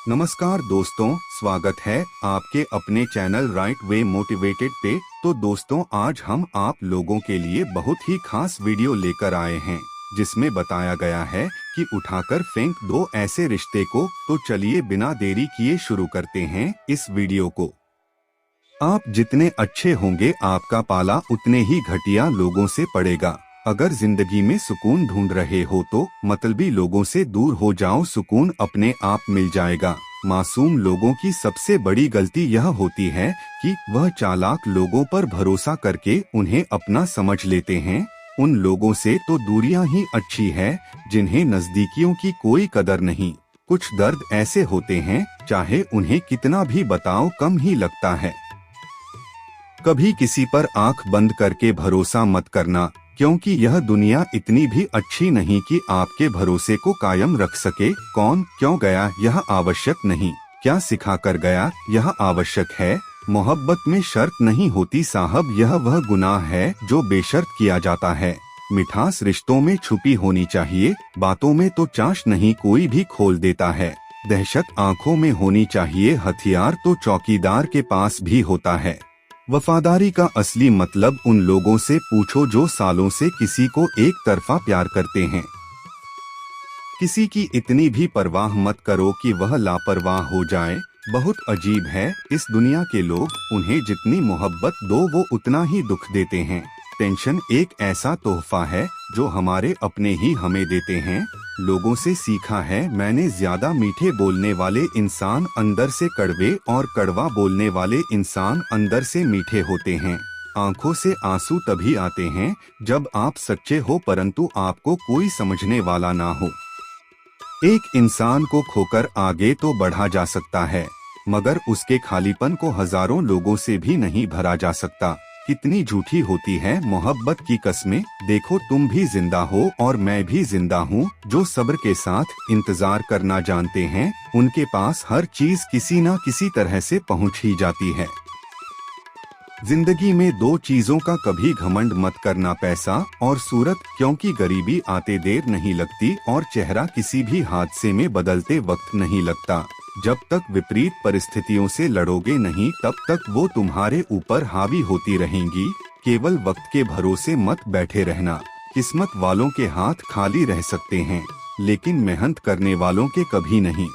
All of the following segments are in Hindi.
नमस्कार दोस्तों, स्वागत है आपके अपने चैनल राइट वे मोटिवेटेड पे। तो दोस्तों, आज हम आप लोगों के लिए बहुत ही खास वीडियो लेकर आए हैं जिसमें बताया गया है कि उठाकर फेंक दो ऐसे रिश्ते को। तो चलिए बिना देरी किए शुरू करते हैं इस वीडियो को। आप जितने अच्छे होंगे आपका पाला उतने ही घटिया लोगों से पड़ेगा। अगर जिंदगी में सुकून ढूंढ रहे हो तो मतलबी लोगों से दूर हो जाओ, सुकून अपने आप मिल जाएगा। मासूम लोगों की सबसे बड़ी गलती यह होती है कि वह चालाक लोगों पर भरोसा करके उन्हें अपना समझ लेते हैं। उन लोगों से तो दूरियां ही अच्छी है जिन्हें नजदीकियों की कोई कदर नहीं। कुछ दर्द ऐसे होते हैं चाहे उन्हें कितना भी बताओ कम ही लगता है। कभी किसी पर आंख बंद करके भरोसा मत करना, क्योंकि यह दुनिया इतनी भी अच्छी नहीं कि आपके भरोसे को कायम रख सके। कौन क्यों गया यह आवश्यक नहीं, क्या सिखा कर गया यह आवश्यक है। मोहब्बत में शर्त नहीं होती साहब, यह वह गुनाह है जो बेशर्त किया जाता है। मिठास रिश्तों में छुपी होनी चाहिए, बातों में तो चाश नहीं कोई भी खोल देता है। दहशत आंखों में होनी चाहिए, हथियार तो चौकीदार के पास भी होता है। वफादारी का असली मतलब उन लोगों से पूछो जो सालों से किसी को एक तरफा प्यार करते हैं। किसी की इतनी भी परवाह मत करो कि वह लापरवाह हो जाए। बहुत अजीब है इस दुनिया के लोग, उन्हें जितनी मोहब्बत दो वो उतना ही दुख देते हैं। टेंशन एक ऐसा तोहफा है जो हमारे अपने ही हमें देते हैं। लोगों से सीखा है मैंने, ज्यादा मीठे बोलने वाले इंसान अंदर से कड़वे और कड़वा बोलने वाले इंसान अंदर से मीठे होते हैं। आंखों से आंसू तभी आते हैं जब आप सच्चे हो परंतु आपको कोई समझने वाला ना हो। एक इंसान को खोकर आगे तो बढ़ा जा सकता है, मगर उसके खालीपन को हजारों लोगों से भी नहीं भरा जा सकता। कितनी झूठी होती है मोहब्बत की कस्में। देखो तुम भी जिंदा हो और मैं भी जिंदा हूँ। जो सब्र के साथ इंतजार करना जानते हैं उनके पास हर चीज किसी न किसी तरह से पहुँच ही जाती है। जिंदगी में दो चीजों का कभी घमंड मत करना, पैसा और सूरत, क्योंकि गरीबी आते देर नहीं लगती और चेहरा किसी भी हादसे में बदलते वक्त नहीं लगता। जब तक विपरीत परिस्थितियों से लड़ोगे नहीं तब तक वो तुम्हारे ऊपर हावी होती रहेंगी। केवल वक्त के भरोसे मत बैठे रहना। किस्मत वालों के हाथ खाली रह सकते हैं लेकिन मेहनत करने वालों के कभी नहीं।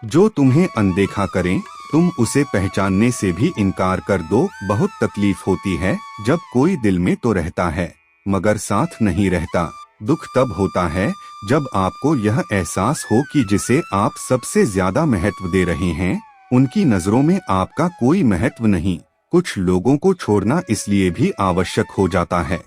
जो तुम्हें अनदेखा करें तुम उसे पहचानने से भी इनकार कर दो। बहुत तकलीफ होती है जब कोई दिल में तो रहता है मगर साथ नहीं रहता। दुख तब होता है जब आपको यह एहसास हो कि जिसे आप सबसे ज्यादा महत्व दे रहे हैं उनकी नजरों में आपका कोई महत्व नहीं। कुछ लोगों को छोड़ना इसलिए भी आवश्यक हो जाता है,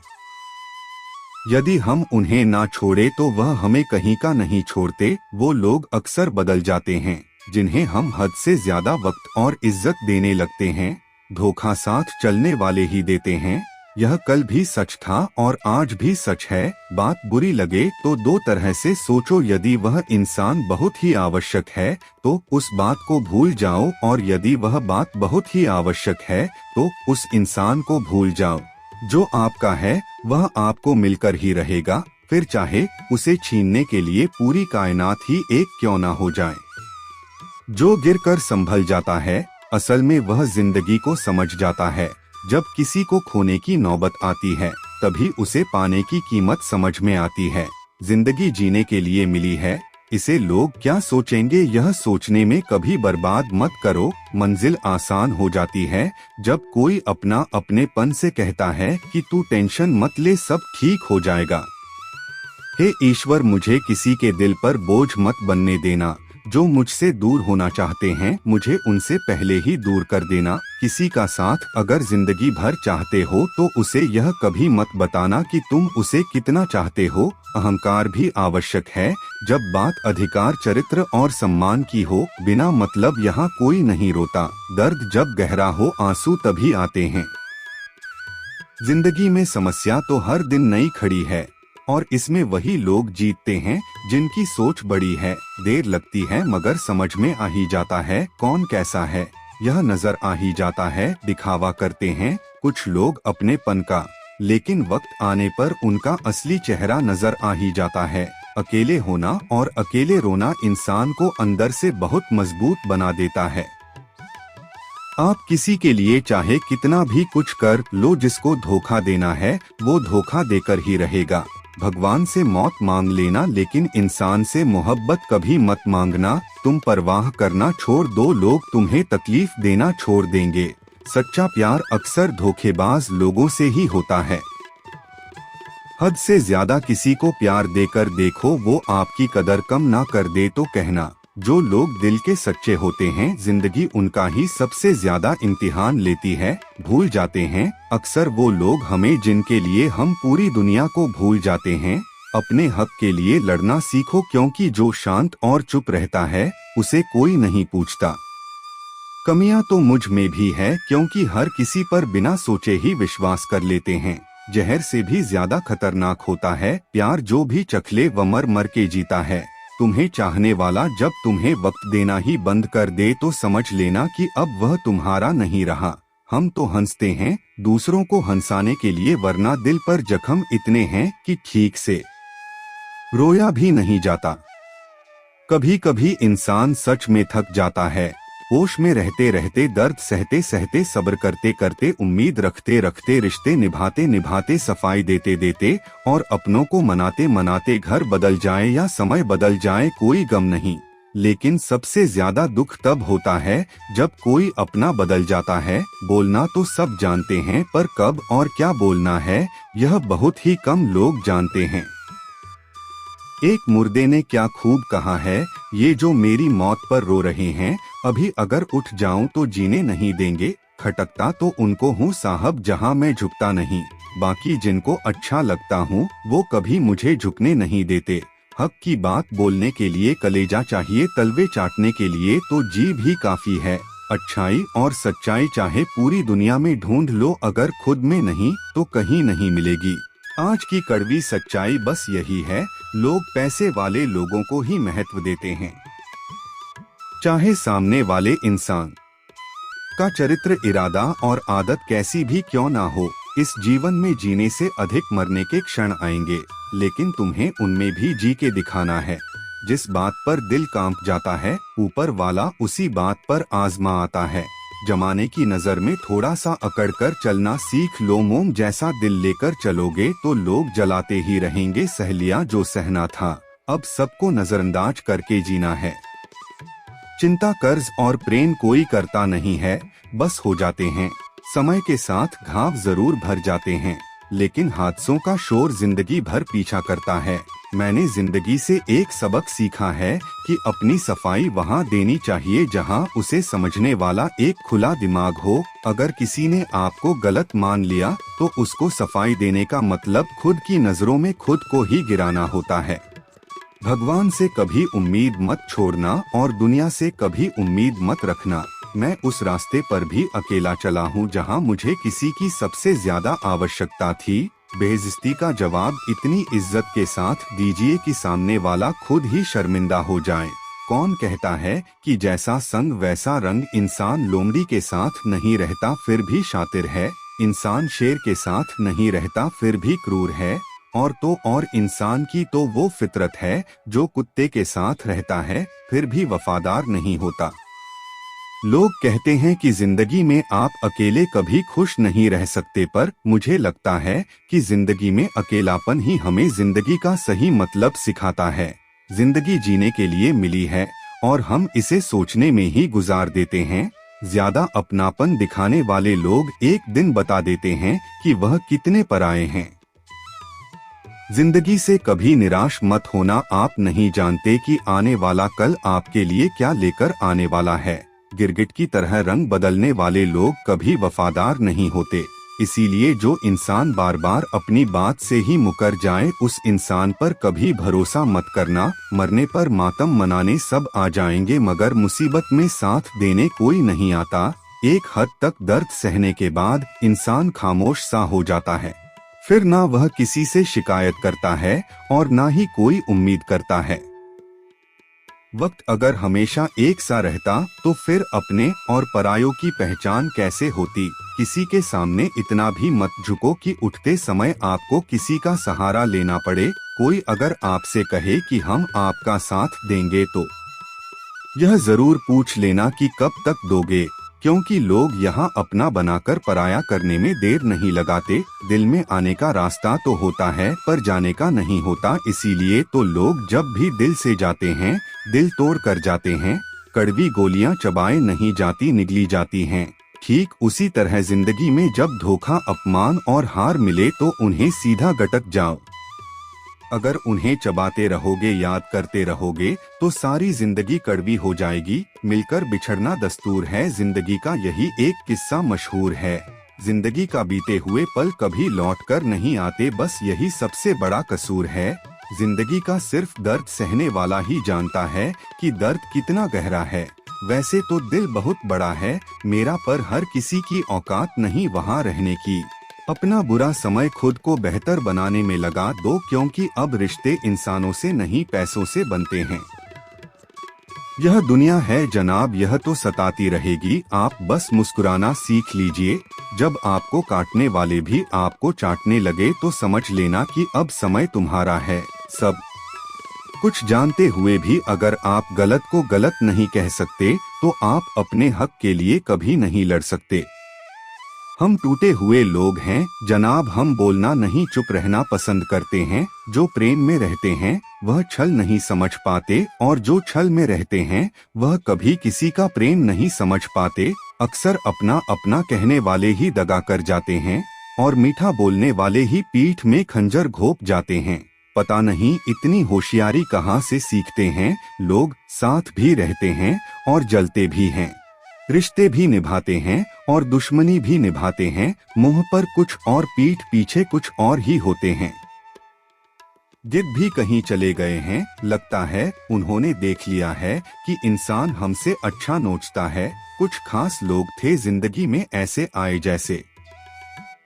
यदि हम उन्हें ना छोड़े तो वह हमें कहीं का नहीं छोड़ते। वो लोग अक्सर बदल जाते हैं जिन्हें हम हद से ज्यादा वक्त और इज्जत देने लगते हैं। धोखा साथ चलने वाले ही देते हैं। यह कल भी सच था और आज भी सच है। बात बुरी लगे तो दो तरह से सोचो, यदि वह इंसान बहुत ही आवश्यक है तो उस बात को भूल जाओ और यदि वह बात बहुत ही आवश्यक है तो उस इंसान को भूल जाओ। जो आपका है वह आपको मिलकर ही रहेगा, फिर चाहे उसे छीनने के लिए पूरी कायनात ही एक क्यों ना हो जाए। जो गिरकर संभल जाता है असल में वह जिंदगी को समझ जाता है। जब किसी को खोने की नौबत आती है तभी उसे पाने की कीमत समझ में आती है। जिंदगी जीने के लिए मिली है, इसे लोग क्या सोचेंगे यह सोचने में कभी बर्बाद मत करो। मंजिल आसान हो जाती है जब कोई अपना अपनेपन से कहता है कि तू टेंशन मत ले सब ठीक हो जाएगा। हे ईश्वर, मुझे किसी के दिल पर बोझ मत बनने देना। जो मुझसे दूर होना चाहते हैं मुझे उनसे पहले ही दूर कर देना। किसी का साथ अगर जिंदगी भर चाहते हो तो उसे यह कभी मत बताना कि तुम उसे कितना चाहते हो। अहंकार भी आवश्यक है जब बात अधिकार, चरित्र और सम्मान की हो। बिना मतलब यहाँ कोई नहीं रोता। दर्द जब गहरा हो आंसू तभी आते हैं। जिंदगी में समस्या तो हर दिन नई खड़ी है और इसमें वही लोग जीतते हैं जिनकी सोच बड़ी है। देर लगती है मगर समझ में आ ही जाता है कौन कैसा है। यह नजर आ ही जाता है। दिखावा करते हैं कुछ लोग अपनेपन का, लेकिन वक्त आने पर उनका असली चेहरा नजर आ ही जाता है। अकेले होना और अकेले रोना इंसान को अंदर से बहुत मजबूत बना देता है। आप किसी के लिए चाहे कितना भी कुछ कर लो, जिसको धोखा देना है वो धोखा देकर ही रहेगा। भगवान से मौत मांग लेना, लेकिन इंसान से मोहब्बत कभी मत मांगना। तुम परवाह करना छोड़ दो, लोग तुम्हें तकलीफ देना छोड़ देंगे। सच्चा प्यार अक्सर धोखेबाज लोगों से ही होता है। हद से ज्यादा किसी को प्यार देकर देखो, वो आपकी कदर कम ना कर दे तो कहना। जो लोग दिल के सच्चे होते हैं, जिंदगी उनका ही सबसे ज्यादा इम्तिहान लेती है। भूल जाते हैं अक्सर वो लोग हमें जिनके लिए हम पूरी दुनिया को भूल जाते हैं। अपने हक के लिए लड़ना सीखो, क्योंकि जो शांत और चुप रहता है उसे कोई नहीं पूछता। कमियां तो मुझ में भी है, क्योंकि हर किसी पर बिना सोचे ही विश्वास कर लेते हैं। जहर से भी ज्यादा खतरनाक होता है प्यार, जो भी चख ले वो मर मर के जीता है। तुम्हें चाहने वाला जब तुम्हें वक्त देना ही बंद कर दे तो समझ लेना कि अब वह तुम्हारा नहीं रहा। हम तो हंसते हैं दूसरों को हंसाने के लिए, वरना दिल पर जख्म इतने हैं कि ठीक से रोया भी नहीं जाता। कभी कभी इंसान सच में थक जाता है। होश में रहते रहते, दर्द सहते सहते, सब्र करते करते, उम्मीद रखते रखते, रिश्ते निभाते निभाते, सफाई देते देते और अपनों को मनाते मनाते घर बदल जाए या समय बदल जाए कोई गम नहीं। लेकिन सबसे ज्यादा दुख तब होता है जब कोई अपना बदल जाता है। बोलना तो सब जानते हैं, पर कब और क्या बोलना है यह बहुत ही कम लोग जानते हैं। एक मुर्दे ने क्या खूब कहा है, ये जो मेरी मौत पर रो रहे हैं, अभी अगर उठ जाऊं तो जीने नहीं देंगे। खटकता तो उनको हूँ साहब, जहां मैं झुकता नहीं। बाकी जिनको अच्छा लगता हूँ वो कभी मुझे झुकने नहीं देते। हक की बात बोलने के लिए कलेजा चाहिए, तलवे चाटने के लिए तो जीभ ही काफी है। अच्छाई और सच्चाई चाहे पूरी दुनिया में ढूंढ लो, अगर खुद में नहीं तो कहीं नहीं मिलेगी। आज की कड़वी सच्चाई बस यही है, लोग पैसे वाले लोगों को ही महत्व देते हैं, चाहे सामने वाले इंसान का चरित्र, इरादा और आदत कैसी भी क्यों ना हो। इस जीवन में जीने से अधिक मरने के क्षण आएंगे, लेकिन तुम्हें उनमें भी जी के दिखाना है। जिस बात पर दिल कांप जाता है, ऊपर वाला उसी बात पर आजमा आता है। जमाने की नजर में थोड़ा सा अकड़ कर चलना सीख लो, मोम जैसा दिल लेकर चलोगे तो लोग जलाते ही रहेंगे। सह लिया जो सहना था, अब सबको नजरअंदाज करके जीना है। चिंता, कर्ज और प्रेम कोई करता नहीं है, बस हो जाते हैं। समय के साथ घाव जरूर भर जाते हैं, लेकिन हादसों का शोर जिंदगी भर पीछा करता है। मैंने जिंदगी से एक सबक सीखा है कि अपनी सफाई वहाँ देनी चाहिए जहाँ उसे समझने वाला एक खुला दिमाग हो। अगर किसी ने आपको गलत मान लिया तो उसको सफाई देने का मतलब खुद की नजरों में खुद को ही गिराना होता है। भगवान से कभी उम्मीद मत छोड़ना और दुनिया से कभी उम्मीद मत रखना। मैं उस रास्ते पर भी अकेला चला हूँ जहाँ मुझे किसी की सबसे ज्यादा आवश्यकता थी। बेइज्जती का जवाब इतनी इज्जत के साथ दीजिए कि सामने वाला खुद ही शर्मिंदा हो जाए। कौन कहता है कि जैसा संग वैसा रंग, इंसान लोमड़ी के साथ नहीं रहता फिर भी शातिर है। इंसान शेर के साथ नहीं रहता फिर भी क्रूर है। और इंसान की तो वो फितरत है जो कुत्ते के साथ रहता है फिर भी वफादार नहीं होता। लोग कहते हैं कि जिंदगी में आप अकेले कभी खुश नहीं रह सकते, पर मुझे लगता है कि जिंदगी में अकेलापन ही हमें जिंदगी का सही मतलब सिखाता है। जिंदगी जीने के लिए मिली है और हम इसे सोचने में ही गुजार देते हैं। ज्यादा अपनापन दिखाने वाले लोग एक दिन बता देते हैं कि वह कितने पराये हैं। जिंदगी से कभी निराश मत होना, आप नहीं जानते कि आने वाला कल आपके लिए क्या लेकर आने वाला है। गिरगिट की तरह रंग बदलने वाले लोग कभी वफादार नहीं होते। इसीलिए जो इंसान बार बार अपनी बात से ही मुकर जाए उस इंसान पर कभी भरोसा मत करना। मरने पर मातम मनाने सब आ जाएंगे, मगर मुसीबत में साथ देने कोई नहीं आता। एक हद तक दर्द सहने के बाद इंसान खामोश सा हो जाता है, फिर ना वह किसी से शिकायत करता है और ना ही कोई उम्मीद करता है। वक्त अगर हमेशा एक सा रहता तो फिर अपने और परायों की पहचान कैसे होती। किसी के सामने इतना भी मत झुको कि उठते समय आपको किसी का सहारा लेना पड़े। कोई अगर आपसे कहे कि हम आपका साथ देंगे तो यह जरूर पूछ लेना कि कब तक दोगे, क्योंकि लोग यहाँ अपना बनाकर पराया करने में देर नहीं लगाते। दिल में आने का रास्ता तो होता है पर जाने का नहीं होता, इसीलिए तो लोग जब भी दिल से जाते हैं दिल तोड़ कर जाते हैं। कड़वी गोलियां चबाए नहीं जाती, निगली जाती हैं। ठीक उसी तरह जिंदगी में जब धोखा, अपमान और हार मिले तो उन्हें सीधा गटक जाओ। अगर उन्हें चबाते रहोगे, याद करते रहोगे तो सारी जिंदगी कड़वी हो जाएगी। मिलकर बिछड़ना दस्तूर है जिंदगी का, यही एक किस्सा मशहूर है। जिंदगी का बीते हुए पल कभी लौट कर नहीं आते, बस यही सबसे बड़ा कसूर है। जिंदगी का सिर्फ दर्द सहने वाला ही जानता है कि दर्द कितना गहरा है। वैसे तो दिल बहुत बड़ा है मेरा, पर हर किसी की औकात नहीं वहाँ रहने की। अपना बुरा समय खुद को बेहतर बनाने में लगा दो, क्योंकि अब रिश्ते इंसानों से नहीं पैसों से बनते हैं। यह दुनिया है जनाब, यह तो सताती रहेगी, आप बस मुस्कुराना सीख लीजिए। जब आपको काटने वाले भी आपको चाटने लगे तो समझ लेना कि अब समय तुम्हारा है। सब कुछ जानते हुए भी अगर आप गलत को गलत नहीं कह सकते तो आप अपने हक के लिए कभी नहीं लड़ सकते। हम टूटे हुए लोग हैं जनाब, हम बोलना नहीं चुप रहना पसंद करते हैं। जो प्रेम में रहते हैं वह छल नहीं समझ पाते, और जो छल में रहते हैं वह कभी किसी का प्रेम नहीं समझ पाते। अक्सर अपना अपना कहने वाले ही दगा कर जाते हैं, और मीठा बोलने वाले ही पीठ में खंजर घोंप जाते हैं। पता नहीं इतनी होशियारी कहाँ से सीखते हैं लोग। साथ भी रहते हैं और जलते भी हैं, रिश्ते भी निभाते हैं और दुश्मनी भी निभाते हैं। मुंह पर कुछ और पीठ पीछे कुछ और ही होते हैं। गिद्ध भी कहीं चले गए हैं, लगता है उन्होंने देख लिया है कि इंसान हमसे अच्छा नोचता है। कुछ खास लोग थे जिंदगी में ऐसे आए जैसे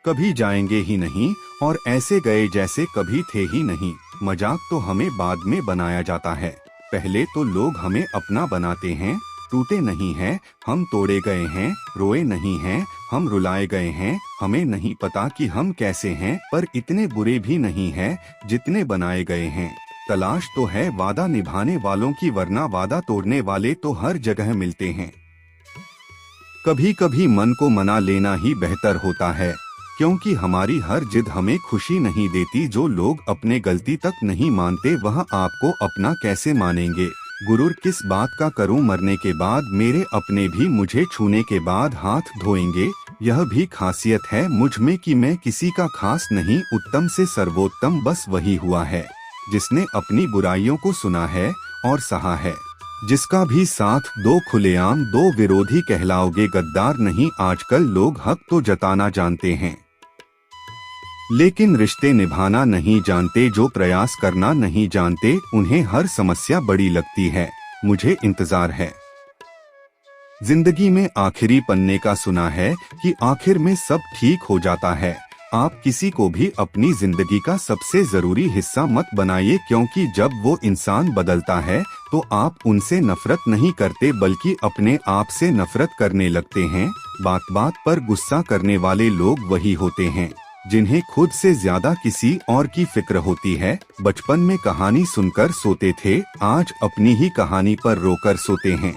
कभी जाएंगे ही नहीं, और ऐसे गए जैसे कभी थे ही नहीं। मजाक तो हमें बाद में बनाया जाता है, पहले तो लोग हमें अपना बनाते हैं। टूटे नहीं हैं हम तोड़े गए हैं, रोए नहीं हैं हम रुलाए गए हैं। हमें नहीं पता कि हम कैसे हैं, पर इतने बुरे भी नहीं हैं जितने बनाए गए हैं। तलाश तो है वादा निभाने वालों की, वरना वादा तोड़ने वाले तो हर जगह मिलते हैं। कभी कभी मन को मना लेना ही बेहतर होता है, क्योंकि हमारी हर जिद हमें खुशी नहीं देती। जो लोग अपने गलती तक नहीं मानते वह आपको अपना कैसे मानेंगे। गुरूर किस बात का करूं, मरने के बाद मेरे अपने भी मुझे छूने के बाद हाथ धोएंगे। यह भी खासियत है मुझ में कि मैं किसी का खास नहीं, उत्तम से सर्वोत्तम बस वही हुआ है जिसने अपनी बुराइयों को सुना है और सहा है। जिसका भी साथ दो खुलेआम, दो विरोधी कहलाओगे गद्दार नहीं। आजकल लोग हक तो जताना जानते हैं लेकिन रिश्ते निभाना नहीं जानते। जो प्रयास करना नहीं जानते उन्हें हर समस्या बड़ी लगती है। मुझे इंतजार है जिंदगी में आखिरी पन्ने का, सुना है कि आखिर में सब ठीक हो जाता है। आप किसी को भी अपनी जिंदगी का सबसे जरूरी हिस्सा मत बनाइए, क्योंकि जब वो इंसान बदलता है तो आप उनसे नफरत नहीं करते बल्कि अपने आप से नफरत करने लगते हैं। बात बात पर गुस्सा करने वाले लोग वही होते हैं जिन्हें खुद से ज्यादा किसी और की फिक्र होती है। बचपन में कहानी सुनकर सोते थे, आज अपनी ही कहानी पर रोकर सोते हैं।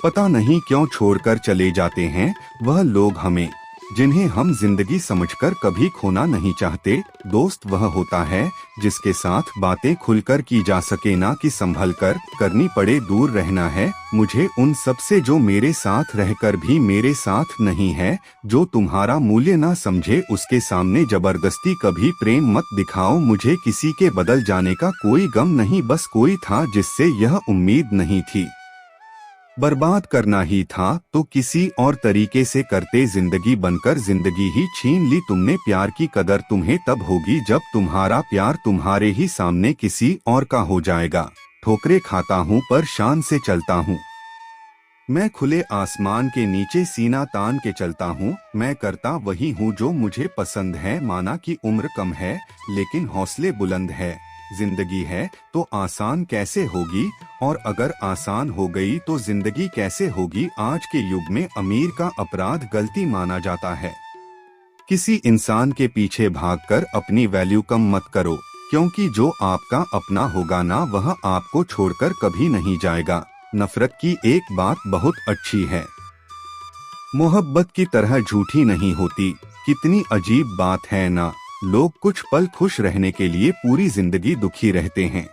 पता नहीं क्यों छोड़कर चले जाते हैं वह लोग हमें जिन्हें हम जिंदगी समझकर कभी खोना नहीं चाहते। दोस्त वह होता है जिसके साथ बातें खुलकर की जा सके, ना कि संभल कर करनी पड़े। दूर रहना है मुझे उन सब से जो मेरे साथ रहकर भी मेरे साथ नहीं है। जो तुम्हारा मूल्य ना समझे उसके सामने जबरदस्ती कभी प्रेम मत दिखाओ। मुझे किसी के बदल जाने का कोई गम नहीं, बस कोई था जिससे यह उम्मीद नहीं थी। बर्बाद करना ही था तो किसी और तरीके से करते, जिंदगी बनकर जिंदगी ही छीन ली तुमने। प्यार की कदर तुम्हें तब होगी जब तुम्हारा प्यार तुम्हारे ही सामने किसी और का हो जाएगा। ठोकरे खाता हूँ पर शान से चलता हूँ, मैं खुले आसमान के नीचे सीना तान के चलता हूँ। मैं करता वही हूँ जो मुझे पसंद है। माना कि उम्र कम है लेकिन हौसले बुलंद है। जिंदगी है तो आसान कैसे होगी, और अगर आसान हो गई तो जिंदगी कैसे होगी। आज के युग में अमीर का अपराध गलती माना जाता है। किसी इंसान के पीछे भागकर अपनी वैल्यू कम मत करो, क्योंकि जो आपका अपना होगा ना वह आपको छोड़कर कभी नहीं जाएगा। नफरत की एक बात बहुत अच्छी है, मोहब्बत की तरह झूठी नहीं होती। कितनी अजीब बात है ना, लोग कुछ पल खुश रहने के लिए पूरी जिंदगी दुखी रहते हैं।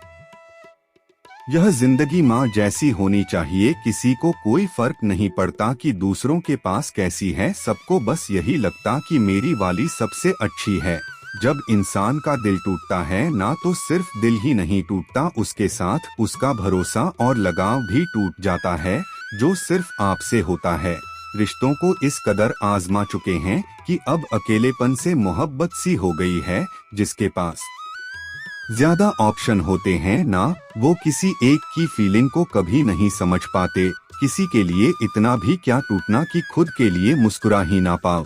यह जिंदगी माँ जैसी होनी चाहिए, किसी को कोई फर्क नहीं पड़ता कि दूसरों के पास कैसी है, सबको बस यही लगता कि मेरी वाली सबसे अच्छी है। जब इंसान का दिल टूटता है ना तो सिर्फ दिल ही नहीं टूटता, उसके साथ उसका भरोसा और लगाव भी टूट जाता है जो सिर्फ आपसे होता है। रिश्तों को इस कदर आजमा चुके हैं कि अब अकेलेपन से मोहब्बत सी हो गई है। जिसके पास ज्यादा ऑप्शन होते हैं ना, वो किसी एक की फीलिंग को कभी नहीं समझ पाते। किसी के लिए इतना भी क्या टूटना कि खुद के लिए मुस्कुरा ही ना पाओ।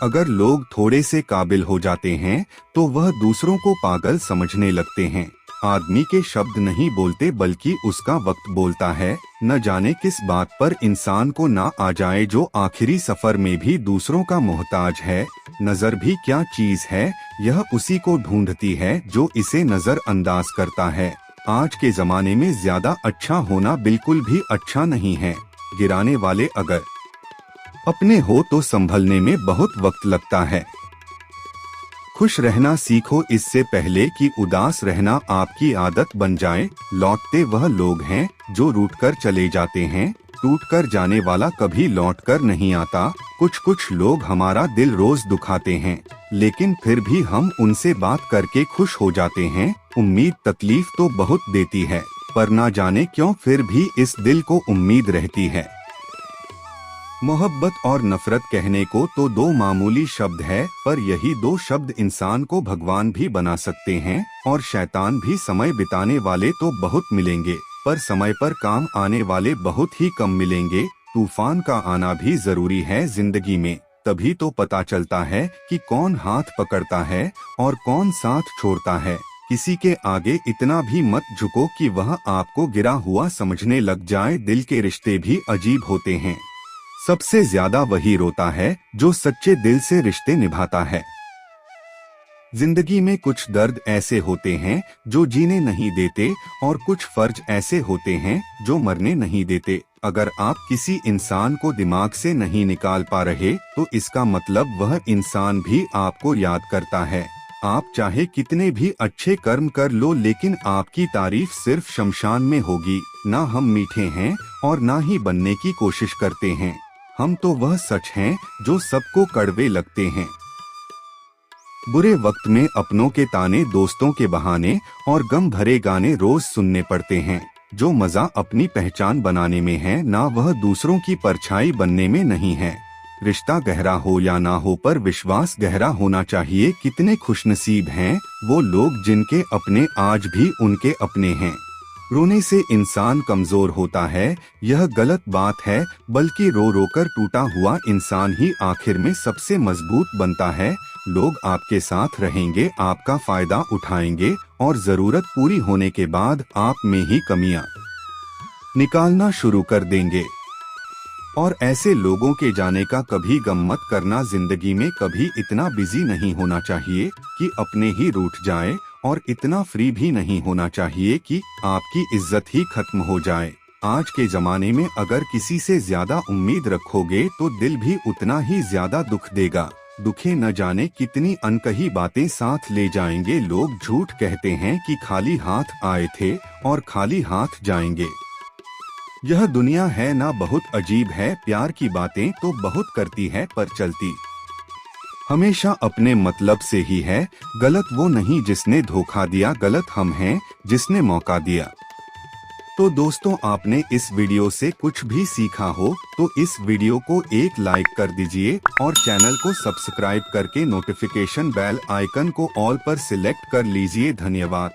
अगर लोग थोड़े से काबिल हो जाते हैं तो वह दूसरों को पागल समझने लगते हैं। आदमी के शब्द नहीं बोलते बल्कि उसका वक्त बोलता है। न जाने किस बात पर इंसान को ना आ जाए जो आखिरी सफर में भी दूसरों का मोहताज है। नजर भी क्या चीज है, यह उसी को ढूंढती है जो इसे नजर अंदाज करता है। आज के जमाने में ज्यादा अच्छा होना बिल्कुल भी अच्छा नहीं है। गिराने वाले अगर अपने हो तो संभलने में बहुत वक्त लगता है। खुश रहना सीखो इससे पहले कि उदास रहना आपकी आदत बन जाए। लौटते वह लोग हैं जो रूठकर चले जाते हैं, टूटकर जाने वाला कभी लौटकर नहीं आता। कुछ लोग हमारा दिल रोज दुखाते हैं, लेकिन फिर भी हम उनसे बात करके खुश हो जाते हैं। उम्मीद तकलीफ तो बहुत देती है, पर ना जाने क्यों फिर भी इस दिल को उम्मीद रहती है। मोहब्बत और नफरत कहने को तो दो मामूली शब्द है, पर यही दो शब्द इंसान को भगवान भी बना सकते हैं और शैतान भी। समय बिताने वाले तो बहुत मिलेंगे, पर समय पर काम आने वाले बहुत ही कम मिलेंगे। तूफान का आना भी जरूरी है जिंदगी में, तभी तो पता चलता है कि कौन हाथ पकड़ता है और कौन साथ छोड़ता है। किसी के आगे इतना भी मत झुको कि वह आपको गिरा हुआ समझने लग जाए। दिल के रिश्ते भी अजीब होते हैं, सबसे ज्यादा वही रोता है जो सच्चे दिल से रिश्ते निभाता है। जिंदगी में कुछ दर्द ऐसे होते हैं जो जीने नहीं देते और कुछ फर्ज ऐसे होते हैं जो मरने नहीं देते। अगर आप किसी इंसान को दिमाग से नहीं निकाल पा रहे तो इसका मतलब वह इंसान भी आपको याद करता है। आप चाहे कितने भी अच्छे कर्म कर लो, लेकिन आपकी तारीफ सिर्फ शमशान में होगी। ना हम मीठे हैं और ना ही बनने की कोशिश करते हैं। हम तो वह सच हैं जो सबको कड़वे लगते हैं। बुरे वक्त में अपनों के ताने, दोस्तों के बहाने और गम भरे गाने रोज सुनने पड़ते हैं। जो मजा अपनी पहचान बनाने में है ना, वह दूसरों की परछाई बनने में नहीं है। रिश्ता गहरा हो या ना हो, पर विश्वास गहरा होना चाहिए। कितने खुशनसीब हैं वो लोग जिनके अपने आज भी उनके अपने हैं। रोने से इंसान कमजोर होता है, यह गलत बात है, बल्कि रो रो कर टूटा हुआ इंसान ही आखिर में सबसे मजबूत बनता है। लोग आपके साथ रहेंगे, आपका फायदा उठाएंगे और जरूरत पूरी होने के बाद आप में ही कमियां निकालना शुरू कर देंगे। और ऐसे लोगों के जाने का कभी गम मत करना। जिंदगी में कभी इतना बिजी नहीं होना चाहिए कि अपने ही रूठ जाए, और इतना फ्री भी नहीं होना चाहिए कि आपकी इज्जत ही खत्म हो जाए। आज के जमाने में अगर किसी से ज्यादा उम्मीद रखोगे तो दिल भी उतना ही ज्यादा दुख देगा। दुखे न जाने कितनी अनकही बातें साथ ले जाएंगे। लोग झूठ कहते हैं कि खाली हाथ आए थे और खाली हाथ जाएंगे। यह दुनिया है ना बहुत अजीब है। प्यार की बातें तो बहुत करती है, पर चलती हमेशा अपने मतलब से ही है। गलत वो नहीं जिसने धोखा दिया, गलत हम हैं जिसने मौका दिया। तो दोस्तों, आपने इस वीडियो से कुछ भी सीखा हो तो इस वीडियो को एक लाइक कर दीजिए और चैनल को सब्सक्राइब करके नोटिफिकेशन बेल आइकन को ऑल पर सिलेक्ट कर लीजिए। धन्यवाद।